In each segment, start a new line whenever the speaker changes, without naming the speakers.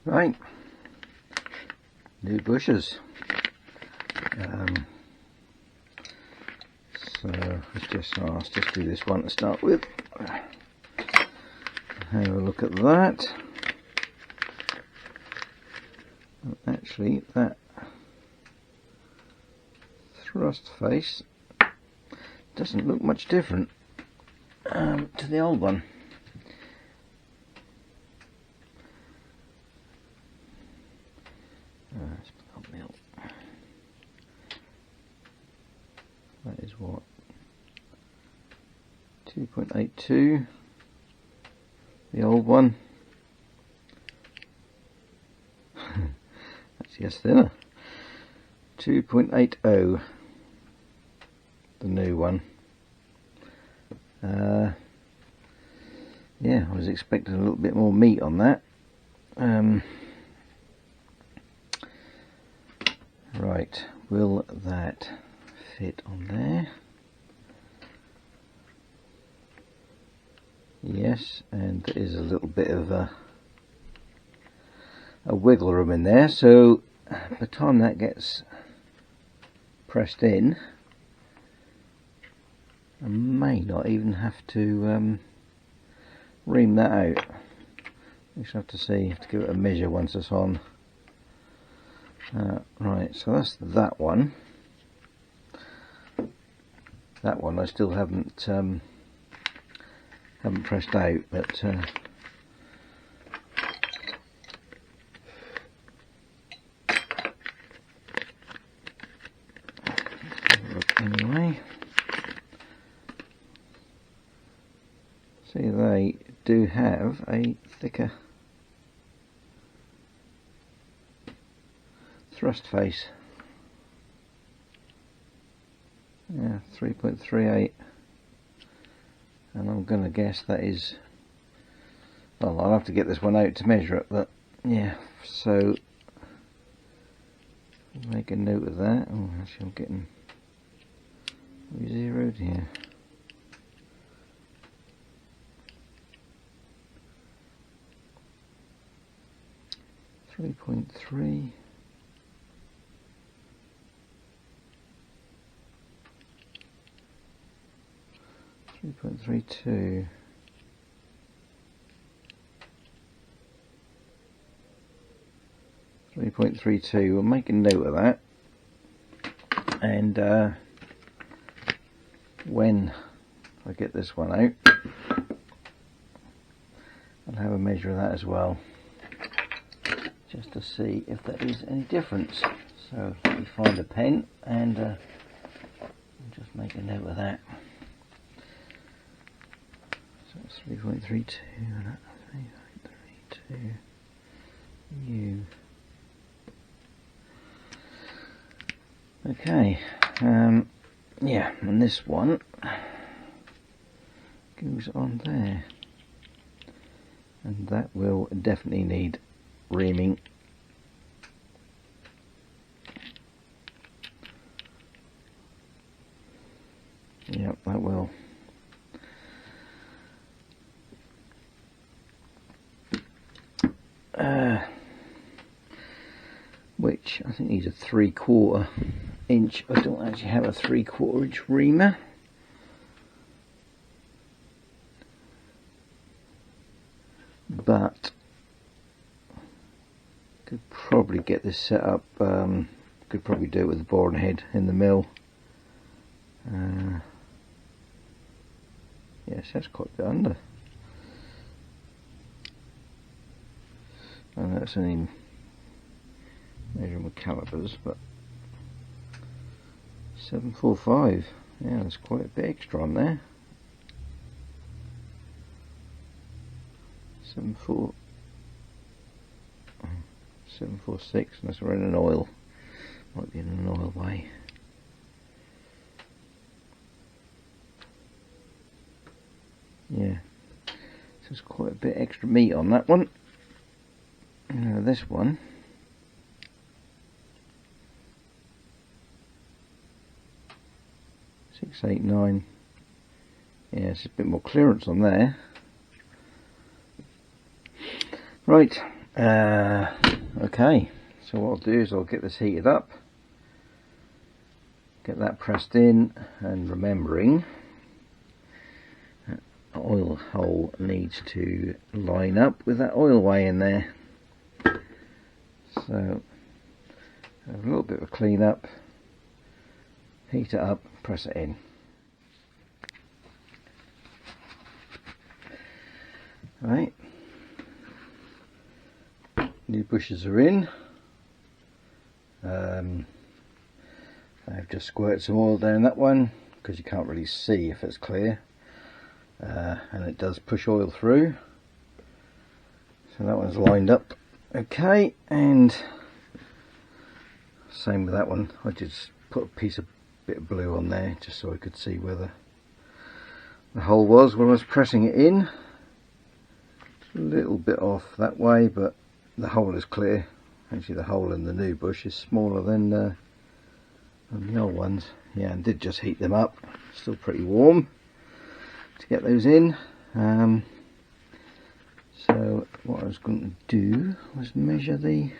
Right, new bushes. So let's just do this one to start with. Have a look at that. Actually, that thrust face doesn't look much different to the old one. That is what, 2.82, the old one. That's yes thinner. 2.80, the new one. Yeah, I was expecting a little bit more meat on that. Right, will that fit on there? Yes, and there is a little bit of a wiggle room in there, so by the time that gets pressed in, I may not even have to ream that out. We shall have to see, have to give it a measure once it's on. Right, so that's that one. That one I still haven't pressed out, but look anyway. See, they do have a thicker thrust face. Yeah, 3.38, and I'm going to guess that is, well, I'll have to get this one out to measure it, but yeah, so make a note of that. Oh, actually I'm getting zeroed here. .3. 3.32. 3.32. We'll make a note of that, and when I get this one out, I'll have a measure of that as well, just to see if there is any difference. So let me find a pen and just make a note of that. So it's 3.32, 3.32 U. Okay, yeah, and this one goes on there, and that will definitely need reaming. Yep, that will. Which I think needs a 3/4 inch. I don't actually have a 3/4 inch reamer. But could probably get this set up. Could probably do it with a boring head in the mill. Yes, that's quite a bit under. I know it's only measuring with calipers, but 745. Yeah, there's quite a bit extra on there. 746, unless we're in an oil. Might be in an oil way. Yeah, so there's quite a bit extra meat on that one. Now this one, .689. Yeah, it's a bit more clearance on there. Right, Okay, so what I'll do is I'll get this heated up, get that pressed in, and remembering that oil hole needs to line up with that oil way in there. So have a little bit of a clean up, heat it up, press it in. Right, new bushes are in. I've just squirted some oil down that one because you can't really see if it's clear, and it does push oil through. So that one's lined up okay, and same with that one. I just put a bit of blue on there just so I could see where the hole was when I was pressing it in. A little bit off that way, but the hole is clear. Actually, the hole in the new bush is smaller than the old ones. Yeah, and did just heat them up. Still pretty warm to get those in. So what I was going to do was measure the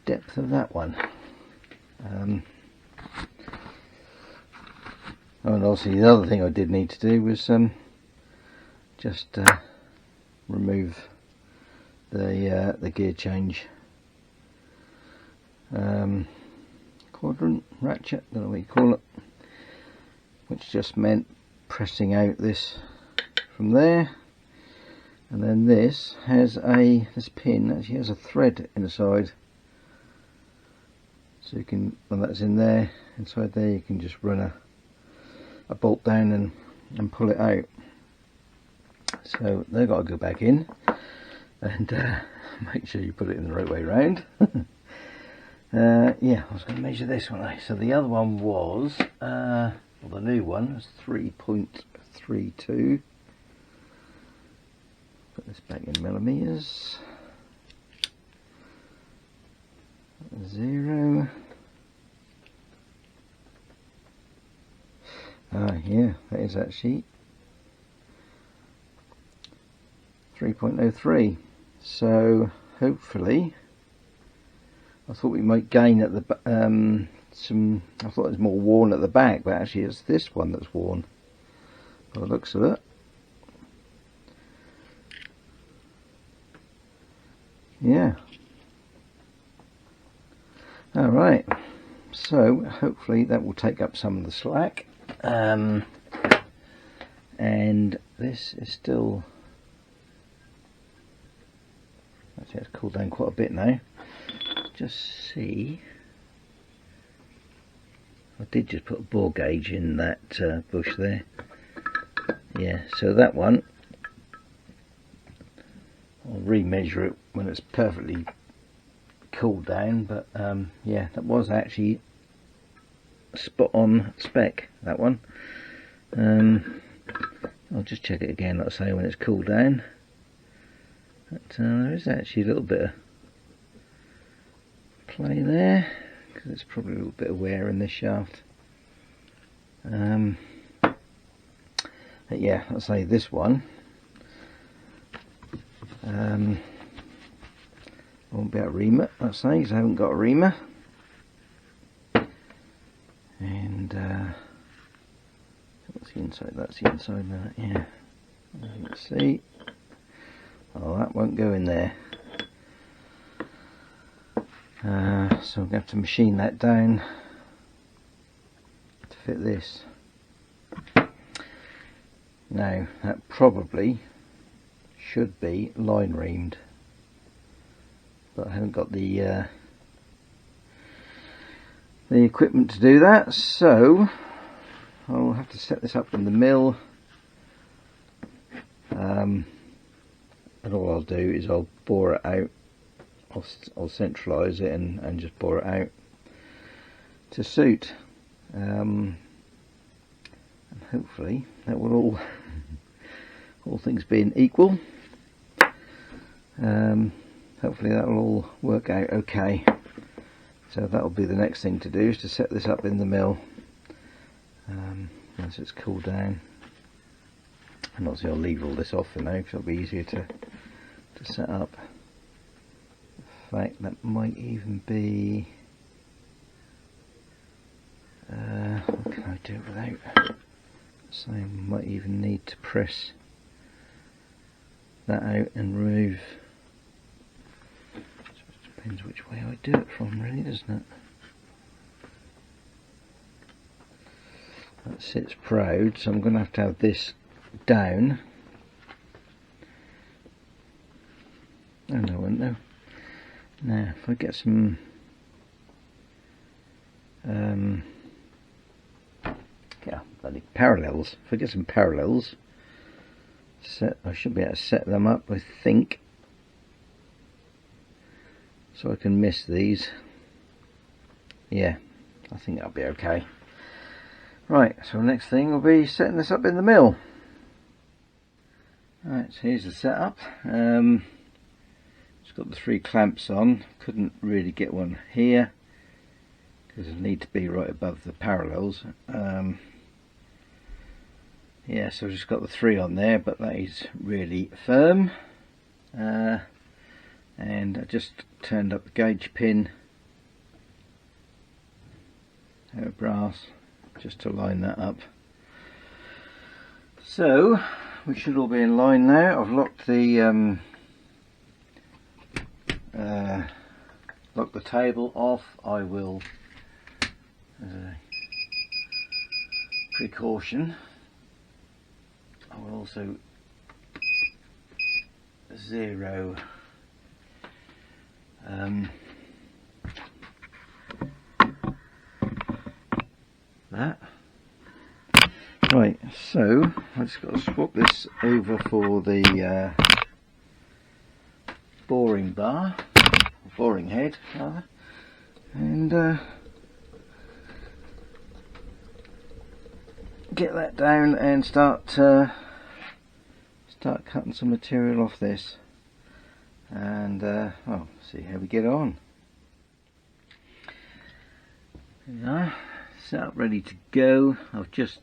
depth of that one. And obviously the other thing I did need to do was just remove the gear change quadrant ratchet, don't know what you call it, which just meant pressing out this from there, and then this pin actually has a thread inside, so you can, when that's in there, inside there, you can just run a bolt down and pull it out. So they've got to go back in, and make sure you put it in the right way round. Yeah, I was going to measure this one. So the other one was, well, the new one was 3.32. Put this back in millimeters. 0. Yeah, that is actually 3.03. So hopefully, I thought we might gain at the I thought it was more worn at the back, but actually it's this one that's worn by the looks of it. Yeah. Alright, so hopefully that will take up some of the slack, and this is still, actually it's cooled down quite a bit now. Just see, I did just put a bore gauge in that bush there. Yeah, so that one, I'll re-measure it when it's perfectly cooled down, but yeah, that was actually spot on spec, that one. I'll just check it again, like I say, when it's cooled down. But there is actually a little bit of play there, because there's probably a little bit of wear in this shaft. But yeah, I'll say this one, I won't be able to ream it, I'll say, because I haven't got a reamer. And what's the inside? That's the inside of that, yeah. Let's see. Oh, that won't go in there. So I'm going to have to machine that down to fit this. Now, that probably should be line reamed, but I haven't got the equipment to do that, so I'll have to set this up in the mill, and all I'll do is I'll bore it out. I'll centralise it and just bore it out to suit, and hopefully that will all things being equal, hopefully that will all work out okay. So that'll be the next thing to do, is to set this up in the mill once it's cooled down. And obviously I'll leave all this off for now because it'll be easier to to set up. In fact, that might even be what can I do it without? So I might even need to press that out and remove. So it depends which way I do it from, really, doesn't it? That sits proud, so I'm going to have this down. Oh no, I won't know. Now, if I get some bloody parallels. If I get some parallels, I should be able to set them up, I think, so I can miss these. Yeah, I think that'll be okay. Right, so the next thing will be setting this up in the mill. Right, so here's the setup. It's got the 3 clamps on. Couldn't really get one here because it need to be right above the parallels. Yeah, so I've just got the 3 on there, but that is really firm. And I just turned up the gauge pin out of brass just to line that up. So we should all be in line now. I've locked the table off. I will, as a precaution, I will also zero that. Right, so I just got to swap this over for the boring bar, boring head rather, and get that down and start cutting some material off this, and well, see how we get on. There we are, set up, ready to go. I've just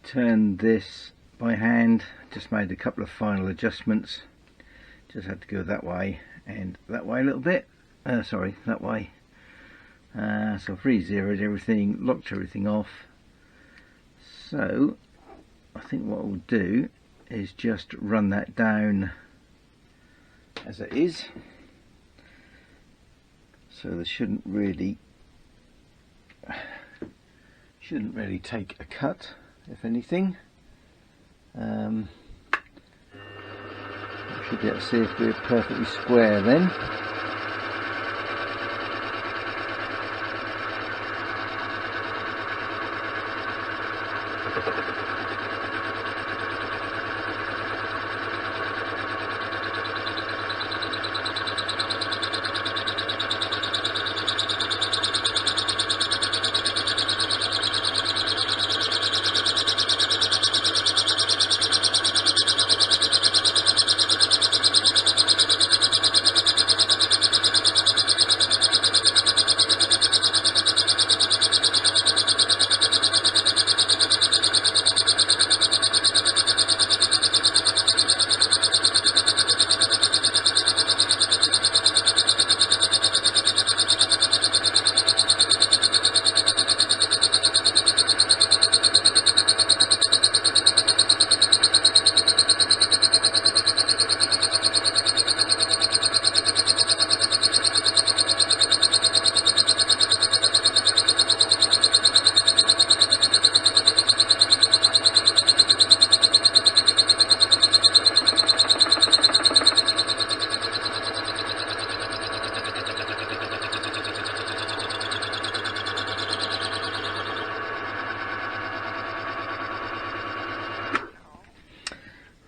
turned this by hand, just made a couple of final adjustments. Just had to go that way and that way a little bit. Sorry, that way. So I've re-zeroed everything, locked everything off. So I think what we'll do is just run that down as it is. So there shouldn't really take a cut, if anything. Should be able to see if we're perfectly square then.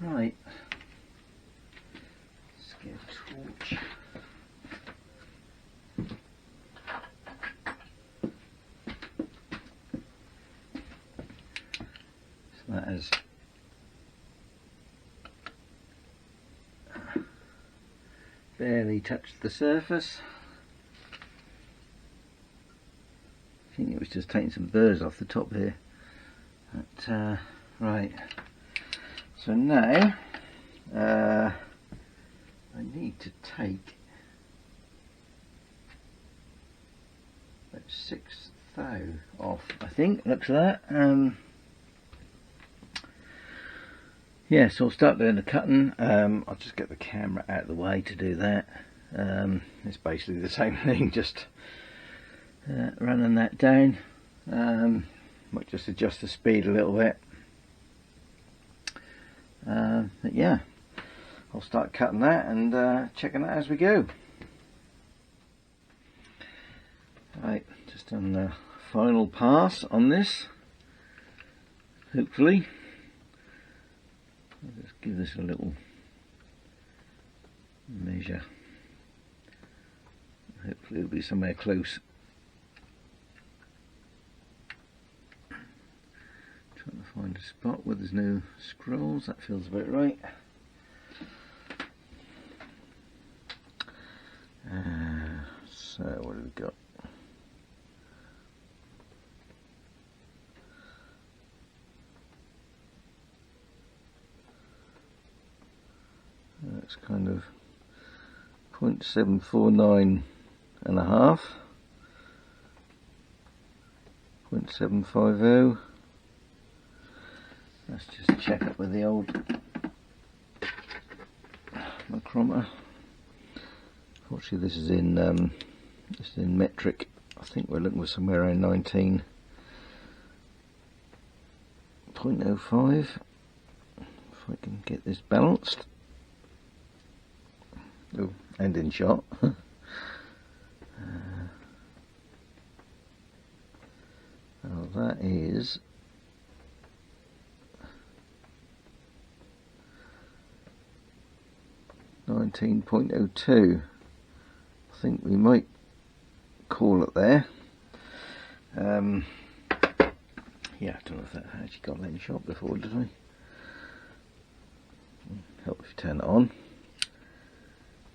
Right, let's get a torch. So that has barely touched the surface. I think it was just taking some burrs off the top here. But, right. So now I need to take about 6 thou off, I think. Looks at that. Yeah, so I'll start doing the cutting. I'll just get the camera out of the way to do that. It's basically the same thing, just running that down. Might just adjust the speed a little bit. But yeah, I'll start cutting that and checking that as we go. Right, just on the final pass on this, hopefully. I'll just give this a little measure. Hopefully it'll be somewhere close. Trying to find a spot where there's no scrolls, that feels about right. So what have we got? That's kind of 0.749 and a half, 0.750. Let's just check up with the old micrometer. Fortunately, this is in metric. I think we're looking for somewhere around 19.05. If I can get this balanced. Oh, and in shot. Oh, that is 19.02. I think we might call it there. Yeah, I don't know if that actually got that in shot before, did I? Help if you turn it on.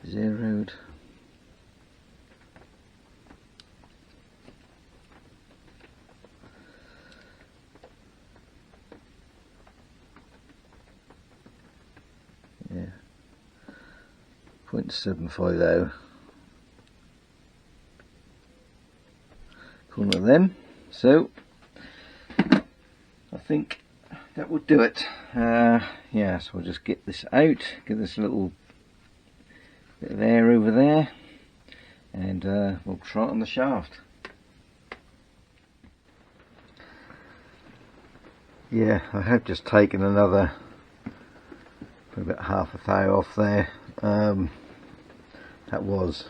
Zeroed. Yeah. 0.750. Calling it them. So I think that will do it. Yeah, so we'll just get this out, get this little bit of air over there, and we'll try it on the shaft. Yeah, I have just taken another, probably about half a thou off there. That was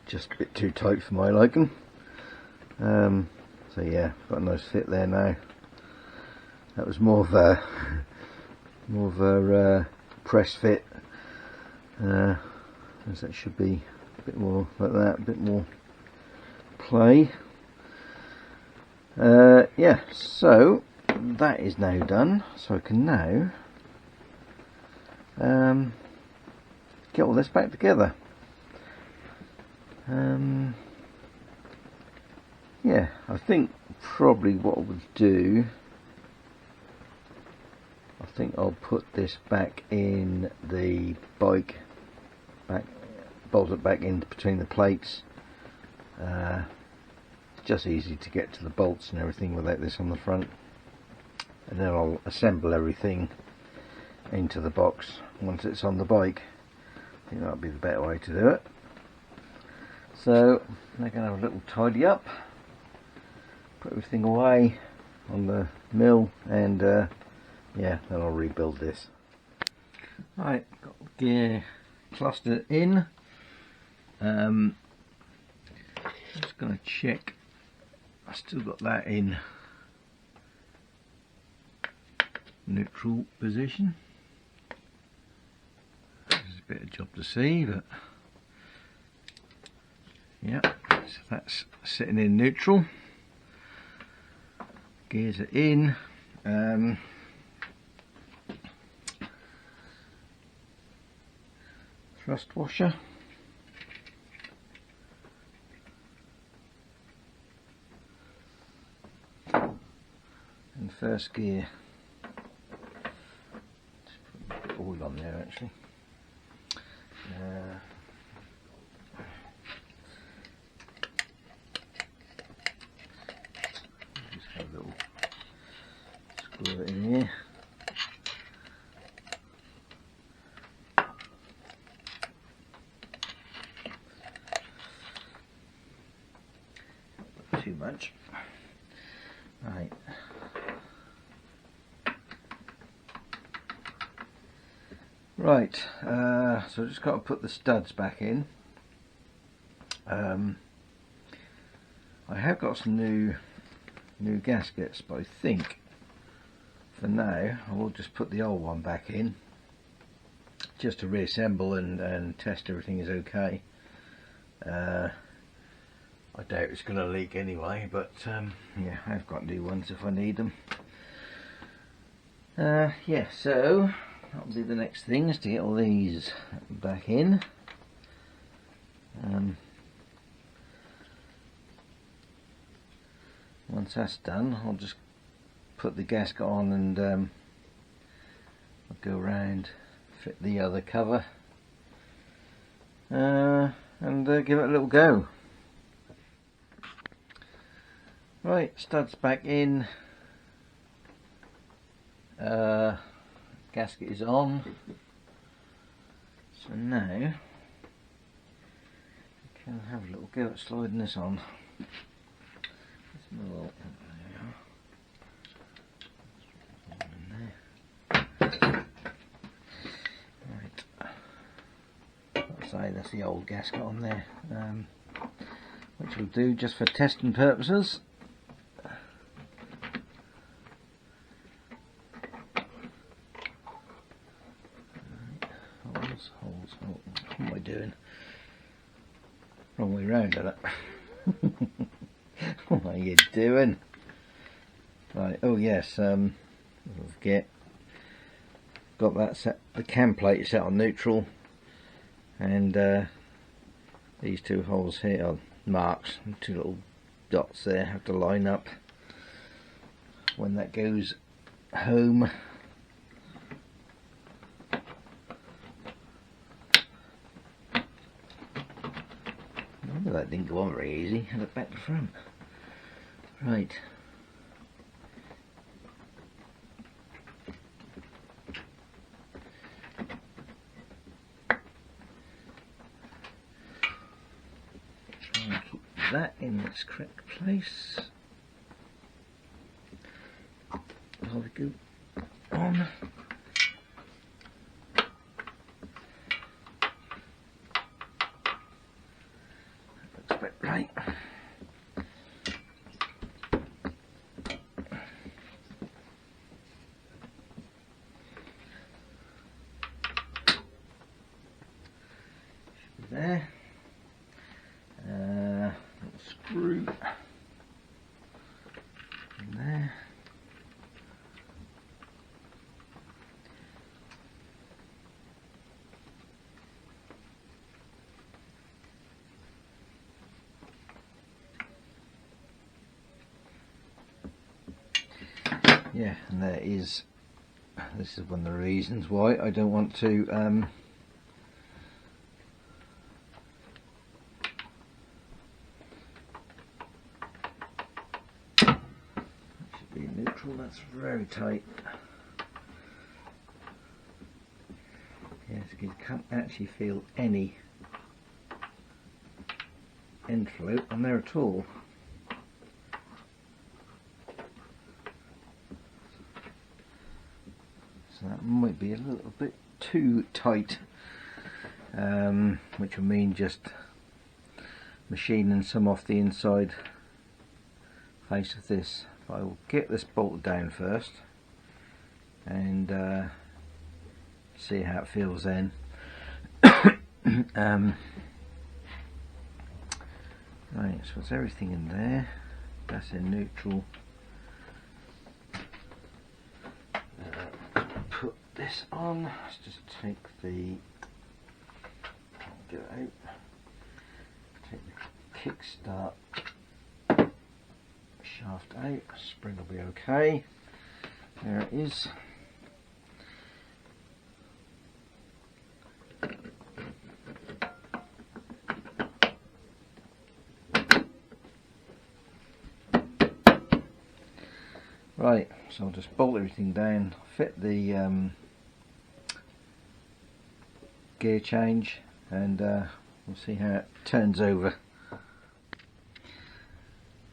just a bit too tight for my liking. So yeah, got a nice fit there now. That was more of a press fit. As that should be a bit more like that, a bit more play. Yeah, so that is now done. So I can now get all this back together. Yeah, I think probably what I would do, I think I'll put this back in the bike, bolt it back in between the plates. It's just easy to get to the bolts and everything without this on the front, and then I'll assemble everything into the box once it's on the bike. I think that'll be the better way to do it. So I'm going to have a little tidy up, put everything away on the mill, and yeah, then I'll rebuild this. Right, got the gear cluster in. Just going to check I still got that in neutral position. There's a bit of job to see, but yeah, so that's sitting in neutral. Gears are in. Thrust washer. And first gear. Just put a bit of oil on there actually. Just have a little squirt in here. Not too much. Right. Right, so I've just got to put the studs back in. I have got some new gaskets, but I think for now I will just put the old one back in, just to reassemble and test everything is okay. I doubt it's going to leak anyway, but yeah, I've got new ones if I need them. Yeah, so that'll be the next thing, is to get all these back in. Once that's done, I'll just put the gasket on and I'll go around, fit the other cover, and give it a little go. Right, studs back in. Gasket is on, so now I can have a little go at sliding this on. Right, I'll say that's the old gasket on there, which will do just for testing purposes. Holes. Oh, what am I doing? Wrong way round, isn't it? What are you doing? Right, oh yes, forget. Got that set, the cam plate set on neutral, and these two holes here are marks, two little dots there, have to line up when that goes home. That didn't go on very easy, had it back to front. Right. Try and keep that in its correct place. While we go on. Right. Should be there. Little screw in there. Yeah, and there is, this is one of the reasons why I don't want to that should be neutral, that's very tight. Yes, you can't actually feel any end float on there at all. That might be a little bit too tight, which will mean just machining some off the inside face of this. I will get this bolted down first and see how it feels then. Right, so it's everything in there, that's in neutral. This on, let's just take the, get it out, take the kickstart shaft out, spring will be okay, there it is. Right, so I'll just bolt everything down, fit the gear change, and we'll see how it turns over.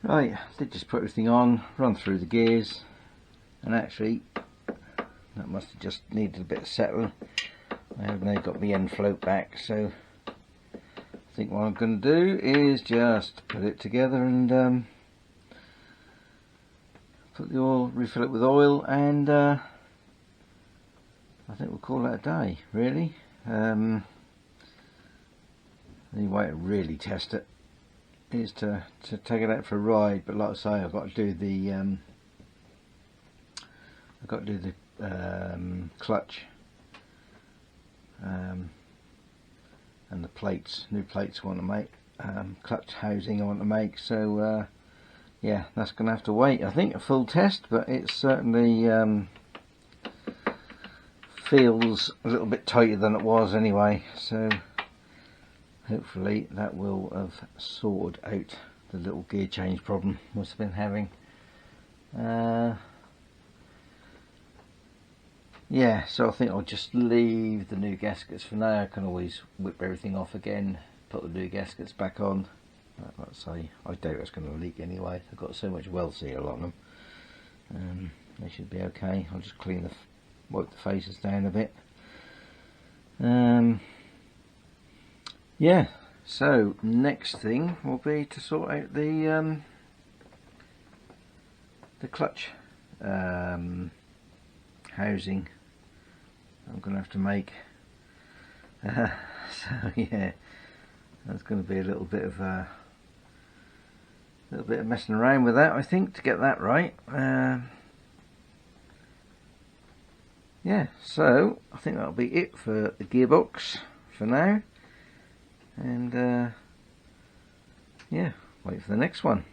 Right, I did just put everything on, run through the gears, and actually that must have just needed a bit of settling. I have now got the end float back, so I think what I'm going to do is just put it together and put the oil, refill it with oil, and I think we'll call that a day, really. The only way to really test it is to take it out for a ride, but like I say, I've got to do the clutch and the plates, new plates I want to make, clutch housing I want to make, so yeah, that's going to have to wait, I think, a full test, but it certainly feels a little bit tighter than it was anyway, so hopefully that will have sorted out the little gear change problem must have been having. Yeah, so I think I'll just leave the new gaskets for now. I can always whip everything off again, put the new gaskets back on. Like I say, I doubt it's going to leak anyway. I've got so much weld seal on them. They should be okay. I'll just wipe the faces down a bit. Yeah, so next thing will be to sort out the clutch housing I'm going to have to make. So yeah, that's going to be a little bit of messing around with that, I think, to get that right. Yeah, so I think that'll be it for the gearbox for now, and yeah, wait for the next one.